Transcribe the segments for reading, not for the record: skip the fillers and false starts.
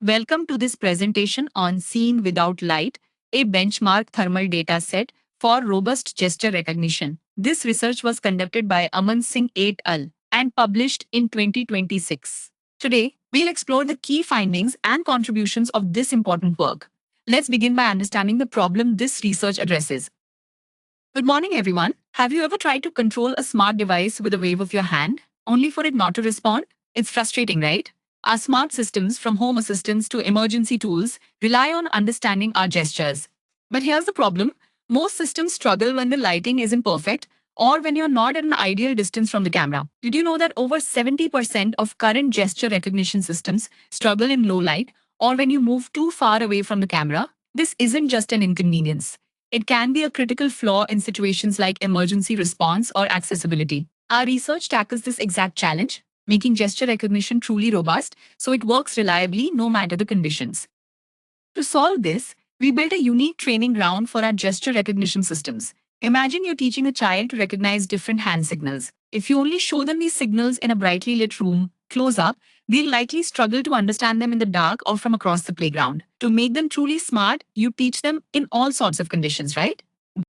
Welcome to this presentation on Scene Without Light, a benchmark thermal data set for robust gesture recognition. This research was conducted by Aman Singh et al. And published in 2026. Today, we'll explore the key findings and contributions of this important work. Let's begin by understanding the problem this research addresses. Good morning, everyone. Have you ever tried to control a smart device with a wave of your hand, only for it not to respond? It's frustrating, right? Our smart systems, from home assistants to emergency tools, rely on understanding our gestures. But here's the problem: most systems struggle when the lighting isn't perfect or when you're not at an ideal distance from the camera. Did you know that over 70% of current gesture recognition systems struggle in low light or when you move too far away from the camera? This isn't just an inconvenience. It can be a critical flaw in situations like emergency response or accessibility. Our research tackles this exact challenge, making gesture recognition truly robust so it works reliably no matter the conditions. To solve this, we built a unique training ground for our gesture recognition systems. Imagine you're teaching a child to recognize different hand signals. If you only show them these signals in a brightly lit room, close up, they'll likely struggle to understand them in the dark or from across the playground. To make them truly smart, you teach them in all sorts of conditions, right?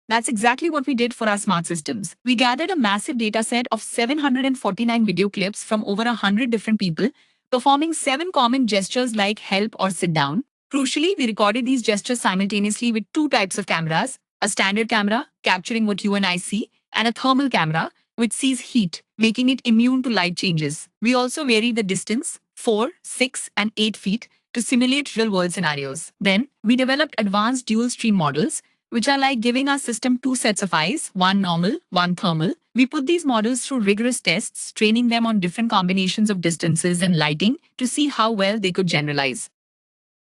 That's exactly what we did for our smart systems. We gathered a massive data set of 749 video clips from over 100 different people, performing 7 common gestures like help or sit down. Crucially, we recorded these gestures simultaneously with 2 types of cameras: a standard camera, capturing what you and I see, and a thermal camera, which sees heat, making it immune to light changes. We also varied the distance, 4, 6, and 8 feet, to simulate real-world scenarios. Then, we developed advanced dual-stream models, which are like giving our system 2 sets of eyes, one normal, one thermal. We put these models through rigorous tests, training them on different combinations of distances and lighting to see how well they could generalize.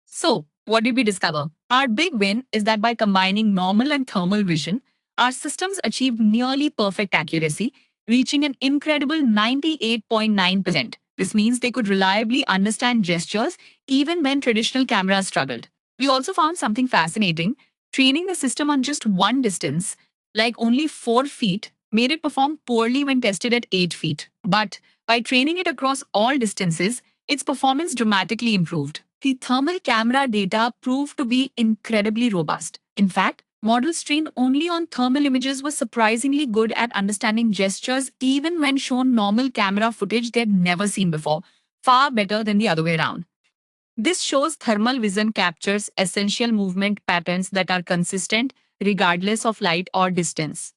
So, what did we discover? Our big win is that by combining normal and thermal vision, our systems achieved nearly perfect accuracy, reaching an incredible 98.9%. This means they could reliably understand gestures even when traditional cameras struggled. We also found something fascinating. Training the system on just one distance, like only 4 feet, made it perform poorly when tested at 8 feet. But by training it across all distances, its performance dramatically improved. The thermal camera data proved to be incredibly robust. In fact, models trained only on thermal images were surprisingly good at understanding gestures even when shown normal camera footage they'd never seen before, far better than the other way around. This shows thermal vision captures essential movement patterns that are consistent regardless of light or distance.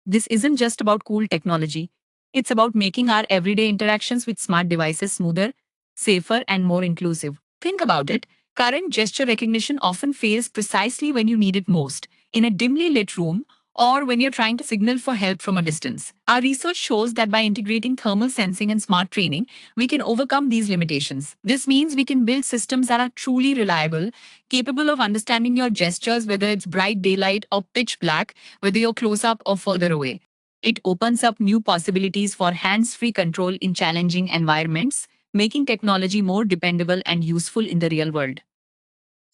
This isn't just about cool technology. It's about making our everyday interactions with smart devices smoother, safer, and more inclusive. Think about it. Current gesture recognition often fails precisely when you need it most, in a dimly lit room or when you're trying to signal for help from a distance. Our research shows that by integrating thermal sensing and smart training, we can overcome these limitations. This means we can build systems that are truly reliable, capable of understanding your gestures, whether it's bright daylight or pitch black, whether you're close up or further away. It opens up new possibilities for hands-free control in challenging environments, making technology more dependable and useful in the real world.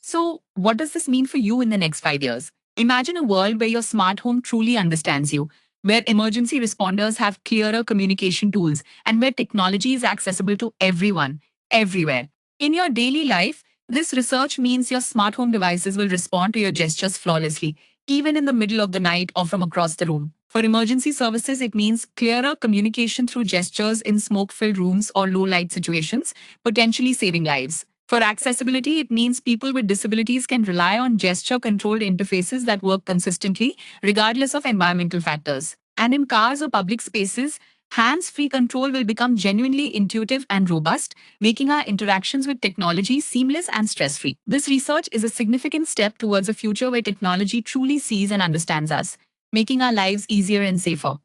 So, what does this mean for you in the next 5 years? Imagine a world where your smart home truly understands you, where emergency responders have clearer communication tools, and where technology is accessible to everyone, everywhere. In your daily life, this research means your smart home devices will respond to your gestures flawlessly, even in the middle of the night or from across the room. For emergency services, it means clearer communication through gestures in smoke filled rooms or low light situations, potentially saving lives. For accessibility, it means people with disabilities can rely on gesture controlled interfaces that work consistently, regardless of environmental factors. And in cars or public spaces, hands free control will become genuinely intuitive and robust, making our interactions with technology seamless and stress free. This research is a significant step towards a future where technology truly sees and understands us, making our lives easier and safer.